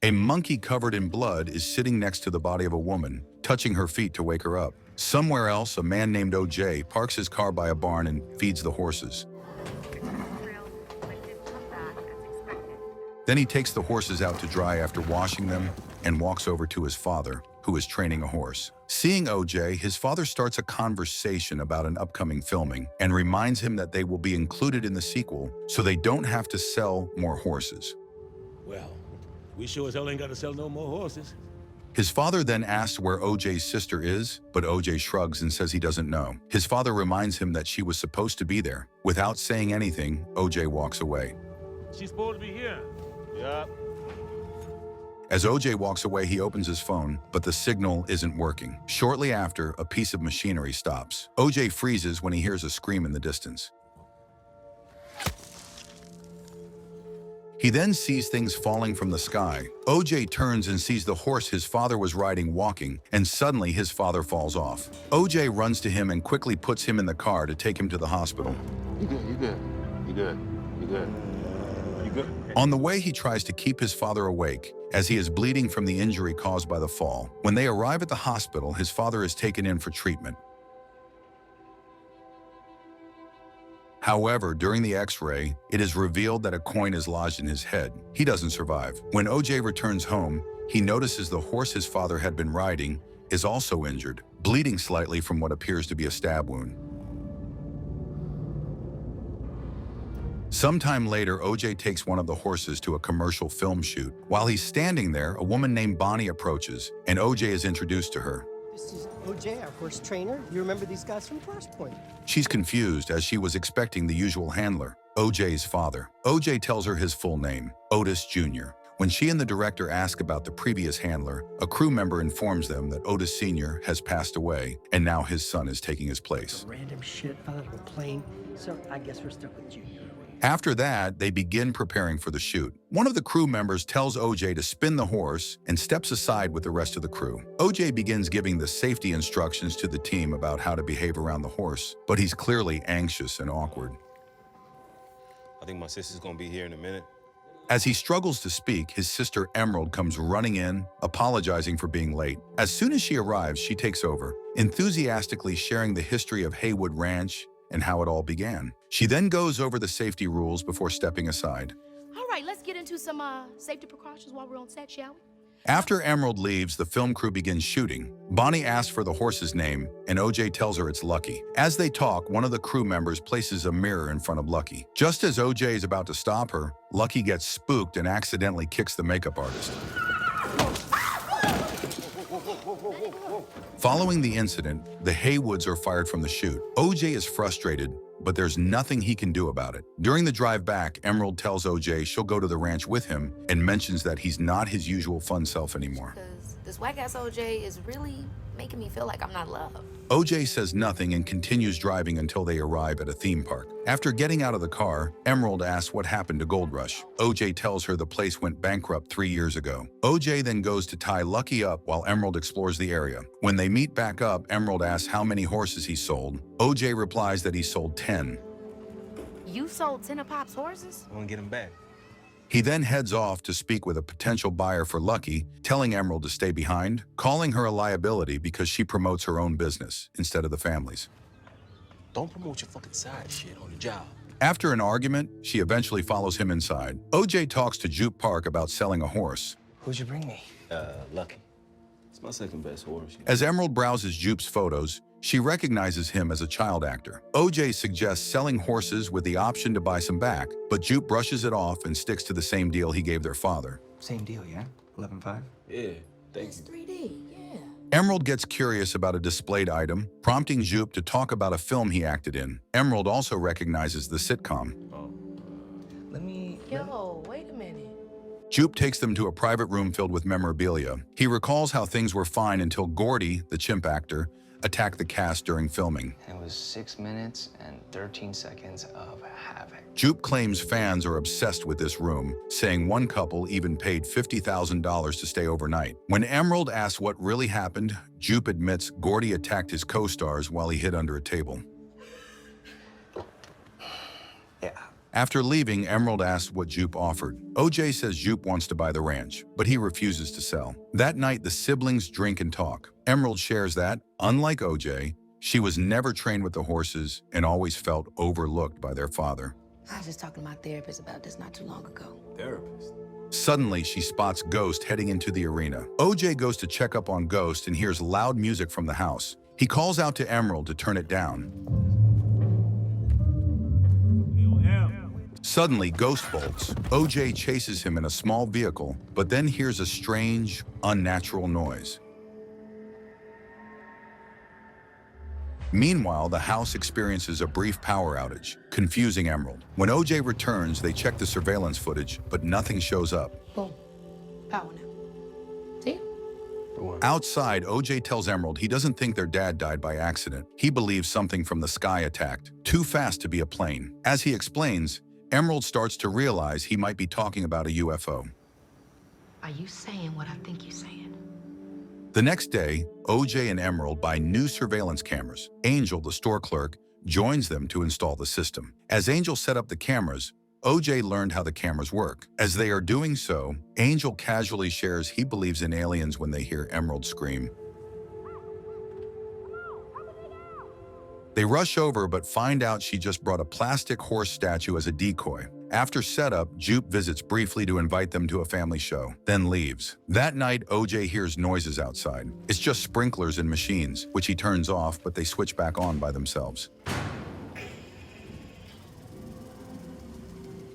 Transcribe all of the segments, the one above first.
A monkey covered in blood is sitting next to the body of a woman, touching her feet to wake her up. Somewhere else, a man named OJ parks his car by a barn and feeds the horses. Then he takes the horses out to dry after washing them and walks over to his father, who is training a horse. Seeing OJ, his father starts a conversation about an upcoming filming and reminds him that they will be included in the sequel so they don't have to sell more horses. Well, we sure as hell ain't got to sell no more horses. His father then asks where OJ's sister is, but OJ shrugs and says he doesn't know. His father reminds him that she was supposed to be there. Without saying anything, OJ walks away. She's supposed to be here. Yeah. As OJ walks away, he opens his phone, but the signal isn't working. Shortly after, a piece of machinery stops. OJ freezes when he hears a scream in the distance. He then sees things falling from the sky. OJ turns and sees the horse his father was riding walking, and suddenly his father falls off. OJ runs to him and quickly puts him in the car to take him to the hospital. You good, you good, you good, you good. You good? On the way, he tries to keep his father awake, as he is bleeding from the injury caused by the fall. When they arrive at the hospital, his father is taken in for treatment. However, during the X-ray, it is revealed that a coin is lodged in his head. He doesn't survive. When OJ returns home, he notices the horse his father had been riding is also injured, bleeding slightly from what appears to be a stab wound. Sometime later, OJ takes one of the horses to a commercial film shoot. While he's standing there, a woman named Bonnie approaches, and OJ is introduced to her. This is OJ, our horse trainer. You remember these guys from First Point? She's confused as she was expecting the usual handler, OJ's father. OJ tells her his full name, Otis Jr. When she and the director ask about the previous handler, a crew member informs them that Otis Sr. has passed away, and now his son is taking his place. Random shit out of a plane. So I guess we're stuck with Junior. After that, they begin preparing for the shoot. One of the crew members tells OJ to spin the horse and steps aside with the rest of the crew. OJ begins giving the safety instructions to the team about how to behave around the horse, but he's clearly anxious and awkward. I think my sister's gonna be here in a minute. As he struggles to speak, his sister Emerald comes running in, apologizing for being late. As soon as she arrives, she takes over, enthusiastically sharing the history of Haywood Ranch and how it all began. She then goes over the safety rules before stepping aside. All right, let's get into some safety precautions while we're on set, shall we? After Emerald leaves, the film crew begins shooting. Bonnie asks for the horse's name, and OJ tells her it's Lucky. As they talk, one of the crew members places a mirror in front of Lucky. Just as OJ is about to stop her, Lucky gets spooked and accidentally kicks the makeup artist. Following the incident, the Haywoods are fired from the shoot. OJ is frustrated, but there's nothing he can do about it. During the drive back, Emerald tells OJ she'll go to the ranch with him and mentions that he's not his usual fun self anymore. Because this whack-ass OJ is really making me feel like I'm not loved. OJ says nothing and continues driving until they arrive at a theme park. After getting out of the car, Emerald asks what happened to Gold Rush. OJ tells her the place went bankrupt 3 years ago. OJ then goes to tie Lucky up while Emerald explores the area. When they meet back up, Emerald asks how many horses he sold. OJ replies that he sold 10. You sold 10 of Pop's horses? I wanna get him back. He then heads off to speak with a potential buyer for Lucky, telling Emerald to stay behind, calling her a liability because she promotes her own business instead of the family's. Don't promote your fucking side shit on the job. After an argument, she eventually follows him inside. OJ talks to Jupe Park about selling a horse. Who'd you bring me? Lucky. It's my second best horse. As Emerald browses Jupe's photos, she recognizes him as a child actor. OJ suggests selling horses with the option to buy some back, but Jupe brushes it off and sticks to the same deal he gave their father. Same deal, yeah? 11.5? Yeah, thank It's you. 3D, yeah. Emerald gets curious about a displayed item, prompting Jupe to talk about a film he acted in. Emerald also recognizes the sitcom. Let me... Yo, wait a minute. Jupe takes them to a private room filled with memorabilia. He recalls how things were fine until Gordy, the chimp actor, attacked the cast during filming. It was 6 minutes and 13 seconds of havoc. Jupe claims fans are obsessed with this room, saying one couple even paid $50,000 to stay overnight. When Emerald asks what really happened, Jupe admits Gordy attacked his co-stars while he hid under a table. Yeah, After leaving, Emerald asks what Jupe offered. OJ says Jupe wants to buy the ranch, but he refuses to sell. That night, the siblings drink and talk. Emerald shares that, unlike OJ, she was never trained with the horses and always felt overlooked by their father. I was just talking to my therapist about this not too long ago. Therapist? Suddenly, she spots Ghost heading into the arena. OJ goes to check up on Ghost and hears loud music from the house. He calls out to Emerald to turn it down. Suddenly, Ghost bolts. OJ chases him in a small vehicle, but then hears a strange, unnatural noise. Meanwhile, the house experiences a brief power outage, confusing Emerald. When OJ returns, they check the surveillance footage, but nothing shows up. Boom. Power now. See? Outside, OJ tells Emerald he doesn't think their dad died by accident. He believes something from the sky attacked, too fast to be a plane. As he explains, Emerald starts to realize he might be talking about a UFO. Are you saying what I think you're saying? The next day, OJ and Emerald buy new surveillance cameras. Angel, the store clerk, joins them to install the system. As Angel set up the cameras, OJ learned how the cameras work. As they are doing so, Angel casually shares he believes in aliens when they hear Emerald scream. They rush over but find out she just brought a plastic horse statue as a decoy. After setup, Jupe visits briefly to invite them to a family show, then leaves. That night, OJ hears noises outside. It's just sprinklers and machines, which he turns off, but they switch back on by themselves.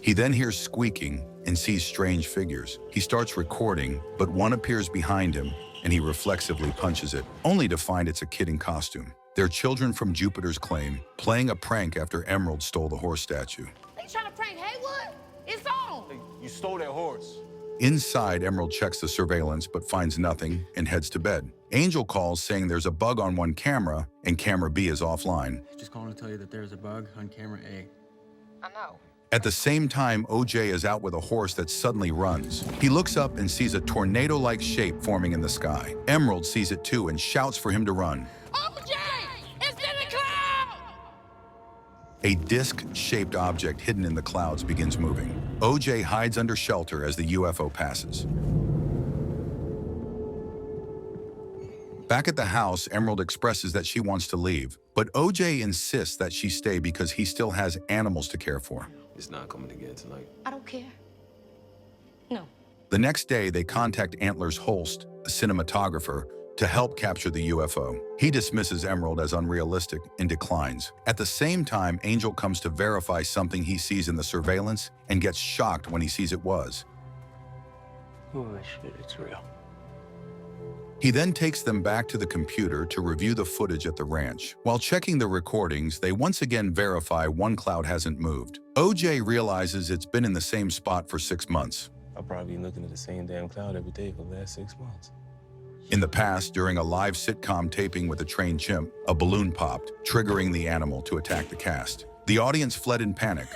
He then hears squeaking and sees strange figures. He starts recording, but one appears behind him, and he reflexively punches it, only to find it's a kid in costume. They're children from Jupiter's claim, playing a prank after Emerald stole the horse statue. They trying to prank Haywood? It's on! You stole that horse. Inside, Emerald checks the surveillance but finds nothing and heads to bed. Angel calls saying there's a bug on one camera and camera B is offline. Just calling to tell you that there's a bug on camera A. I know. At the same time, OJ is out with a horse that suddenly runs. He looks up and sees a tornado-like shape forming in the sky. Emerald sees it too and shouts for him to run. OJ! It's in the cloud! A disc-shaped object hidden in the clouds begins moving. OJ hides under shelter as the UFO passes. Back at the house, Emerald expresses that she wants to leave, but OJ insists that she stay because he still has animals to care for. It's not coming again tonight. I don't care. No. The next day, they contact Antler's Holst, a cinematographer, to help capture the UFO. He dismisses Emerald as unrealistic and declines. At the same time, Angel comes to verify something he sees in the surveillance and gets shocked when he sees it was. Holy shit, it's real. He then takes them back to the computer to review the footage at the ranch. While checking the recordings, they once again verify one cloud hasn't moved. OJ realizes it's been in the same spot for 6 months. I'll probably be looking at the same damn cloud every day for the last 6 months. In the past, during a live sitcom taping with a trained chimp, a balloon popped, triggering the animal to attack the cast. The audience fled in panic.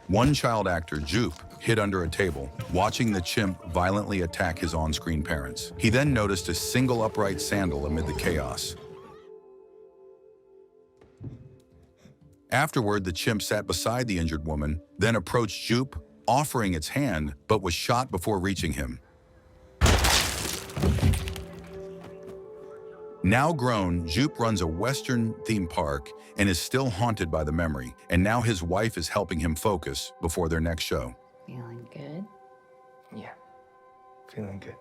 One child actor, Jupe, hid under a table, watching the chimp violently attack his on-screen parents. He then noticed a single upright sandal amid the chaos. Afterward, the chimp sat beside the injured woman, then approached Jupe, offering its hand, but was shot before reaching him. Now grown, Jupe runs a Western theme park and is still haunted by the memory, and now his wife is helping him focus before their next show. Feeling good? Yeah, feeling good.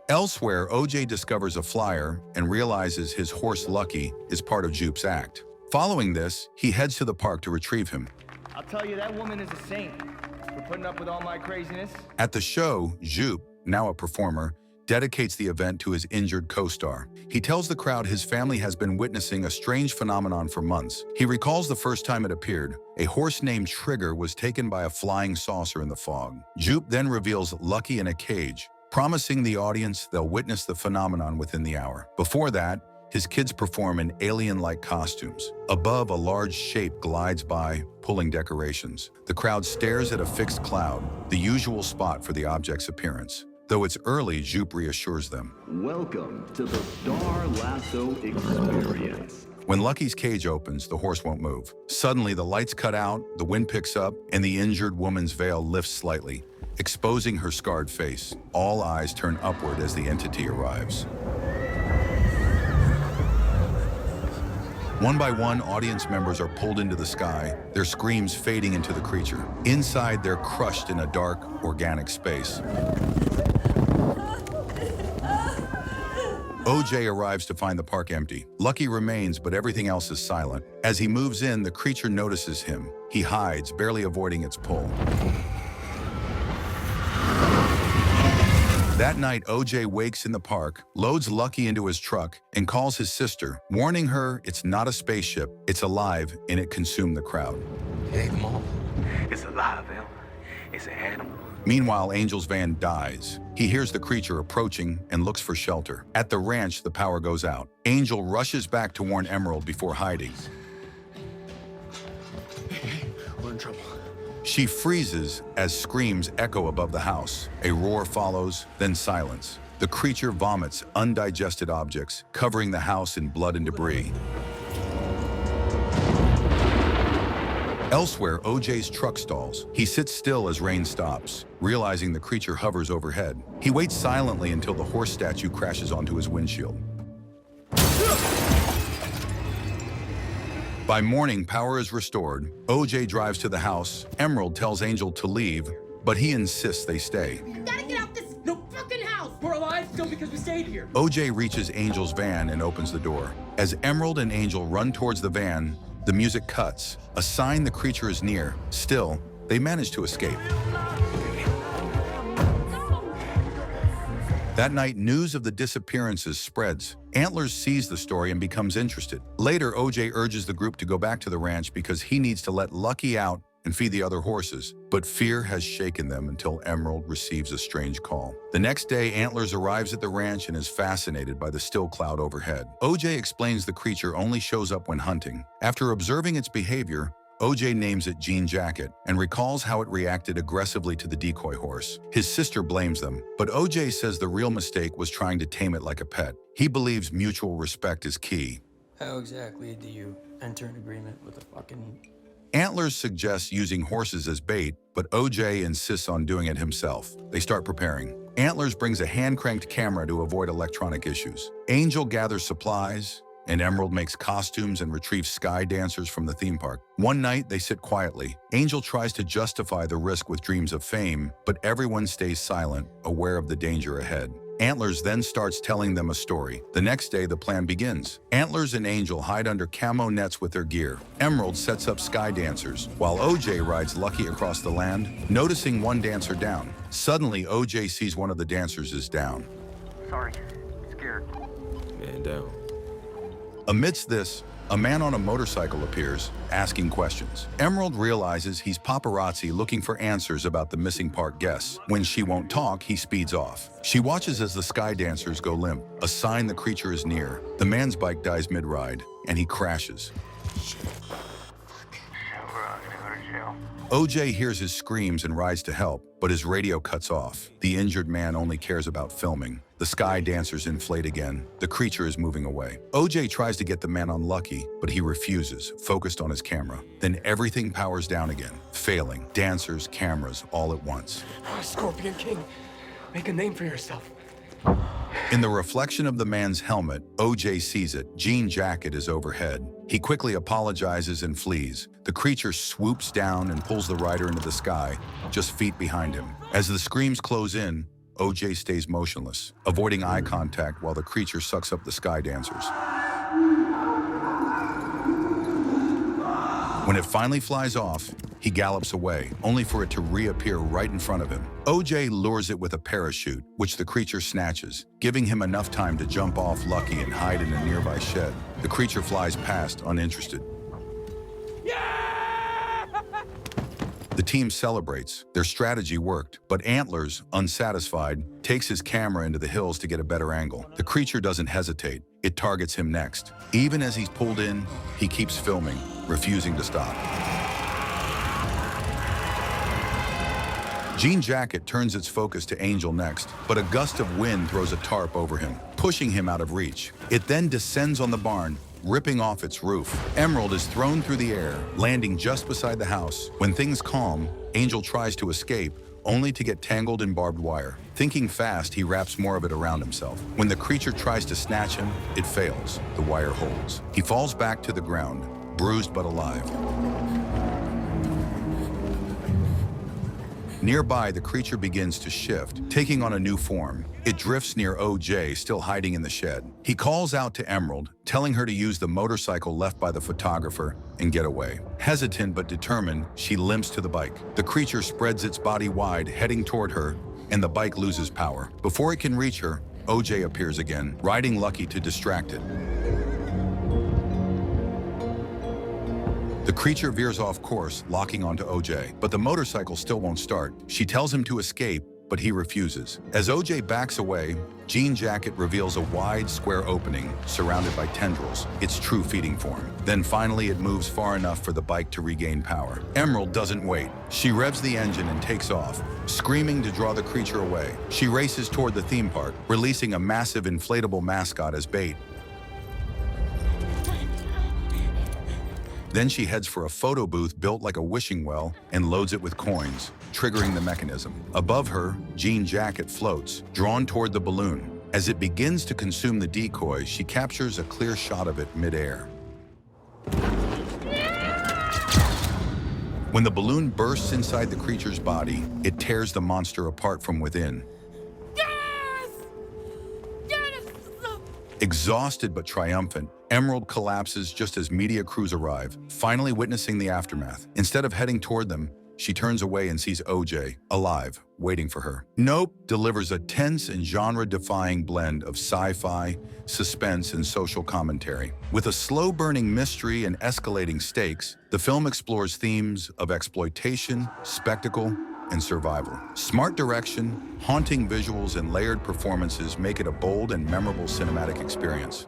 Elsewhere, OJ discovers a flyer and realizes his horse Lucky is part of Jupe's act. Following this, he heads to the park to retrieve him. I'll tell you, that woman is a saint for putting up with all my craziness. At the show, Jupe, now a performer, dedicates the event to his injured co-star. He tells the crowd his family has been witnessing a strange phenomenon for months. He recalls the first time it appeared. A horse named Trigger was taken by a flying saucer in the fog. Jupe then reveals Lucky in a cage, promising the audience they'll witness the phenomenon within the hour. Before that, his kids perform in alien-like costumes. Above, a large shape glides by, pulling decorations. The crowd stares at a fixed cloud, the usual spot for the object's appearance. Though it's early, Jupe reassures them. Welcome to the Star Lasso experience. When Lucky's cage opens, the horse won't move. Suddenly, the lights cut out, the wind picks up, and the injured woman's veil lifts slightly, exposing her scarred face. All eyes turn upward as the entity arrives. One by one, audience members are pulled into the sky, their screams fading into the creature. Inside, they're crushed in a dark, organic space. OJ arrives to find the park empty. Lucky remains, but everything else is silent. As he moves in, the creature notices him. He hides, barely avoiding its pull. That night, OJ wakes in the park, loads Lucky into his truck, and calls his sister, warning her it's not a spaceship, it's alive, and it consumed the crowd. It ain't them all. It's alive, Em. It's an animal. Meanwhile, Angel's van dies. He hears the creature approaching and looks for shelter. At the ranch, the power goes out. Angel rushes back to warn Emerald before hiding. We're in trouble. She freezes as screams echo above the house. A roar follows, then silence. The creature vomits undigested objects, covering the house in blood and debris. Elsewhere, OJ's truck stalls. He sits still as rain stops, realizing the creature hovers overhead. He waits silently until the horse statue crashes onto his windshield. By morning, power is restored. OJ drives to the house. Emerald tells Angel to leave, but he insists they stay. Gotta get out this no fucking house! We're alive still because we stayed here. OJ reaches Angel's van and opens the door. As Emerald and Angel run towards the van, the music cuts, a sign the creature is near. Still, they manage to escape. That night, news of the disappearances spreads. Antlers sees the story and becomes interested. Later, OJ urges the group to go back to the ranch because he needs to let Lucky out and feed the other horses. But fear has shaken them until Emerald receives a strange call. The next day, Antlers arrives at the ranch and is fascinated by the still cloud overhead. OJ explains the creature only shows up when hunting. After observing its behavior, OJ names it Jean Jacket and recalls how it reacted aggressively to the decoy horse. His sister blames them, but OJ says the real mistake was trying to tame it like a pet. He believes mutual respect is key. How exactly do you enter an agreement with a fucking... Antlers suggests using horses as bait, but OJ insists on doing it himself. They start preparing. Antlers brings a hand-cranked camera to avoid electronic issues. Angel gathers supplies, and Emerald makes costumes and retrieves sky dancers from the theme park. One night, they sit quietly. Angel tries to justify the risk with dreams of fame, but everyone stays silent, aware of the danger ahead. Antlers then starts telling them a story. The next day, the plan begins. Antlers and Angel hide under camo nets with their gear. Emerald sets up sky dancers, while OJ rides Lucky across the land, noticing one dancer down. Suddenly, OJ sees one of the dancers is down. Sorry, scared. Man down. Amidst this, a man on a motorcycle appears, asking questions. Emerald realizes he's paparazzi looking for answers about the missing park guests. When she won't talk, he speeds off. She watches as the sky dancers go limp, a sign the creature is near. The man's bike dies mid-ride, and he crashes. OJ hears his screams and rides to help, but his radio cuts off. The injured man only cares about filming. The sky dancers inflate again. The creature is moving away. OJ tries to get the man on Lucky, but he refuses, focused on his camera. Then everything powers down again, failing. Dancers, cameras, all at once. Scorpion King, make a name for yourself. In the reflection of the man's helmet, OJ sees it. Jean Jacket is overhead. He quickly apologizes and flees. The creature swoops down and pulls the rider into the sky, just feet behind him. As the screams close in, OJ stays motionless, avoiding eye contact while the creature sucks up the sky dancers. When it finally flies off, he gallops away, only for it to reappear right in front of him. OJ lures it with a parachute, which the creature snatches, giving him enough time to jump off Lucky and hide in a nearby shed. The creature flies past, uninterested. The team celebrates. Their strategy worked, but Antlers, unsatisfied, takes his camera into the hills to get a better angle. The creature doesn't hesitate. It targets him next. Even as he's pulled in, he keeps filming, refusing to stop. Jean Jacket turns its focus to Angel next, but a gust of wind throws a tarp over him, pushing him out of reach. It then descends on the barn, ripping off its roof. Emerald is thrown through the air, landing just beside the house. When things calm, Angel tries to escape, only to get tangled in barbed wire. Thinking fast, he wraps more of it around himself. When the creature tries to snatch him, it fails. The wire holds. He falls back to the ground, bruised but alive. Nearby, the creature begins to shift, taking on a new form. It drifts near OJ, still hiding in the shed. He calls out to Emerald, telling her to use the motorcycle left by the photographer and get away. Hesitant but determined, she limps to the bike. The creature spreads its body wide, heading toward her, and the bike loses power. Before it can reach her, OJ appears again, riding Lucky to distract it. The creature veers off course, locking onto OJ, but the motorcycle still won't start. She tells him to escape, but he refuses. As OJ backs away, Jean Jacket reveals a wide, square opening surrounded by tendrils, its true feeding form. Then finally it moves far enough for the bike to regain power. Emerald doesn't wait. She revs the engine and takes off, screaming to draw the creature away. She races toward the theme park, releasing a massive inflatable mascot as bait. Then she heads for a photo booth built like a wishing well and loads it with coins, triggering the mechanism. Above her, Jean Jacket floats, drawn toward the balloon. As it begins to consume the decoy, she captures a clear shot of it midair. When the balloon bursts inside the creature's body, it tears the monster apart from within. Exhausted but triumphant, Emerald collapses just as media crews arrive, finally witnessing the aftermath. Instead of heading toward them, she turns away and sees OJ, alive, waiting for her. Nope delivers a tense and genre-defying blend of sci-fi, suspense, and social commentary. With a slow-burning mystery and escalating stakes, the film explores themes of exploitation, spectacle, and survival. Smart direction, haunting visuals, and layered performances make it a bold and memorable cinematic experience.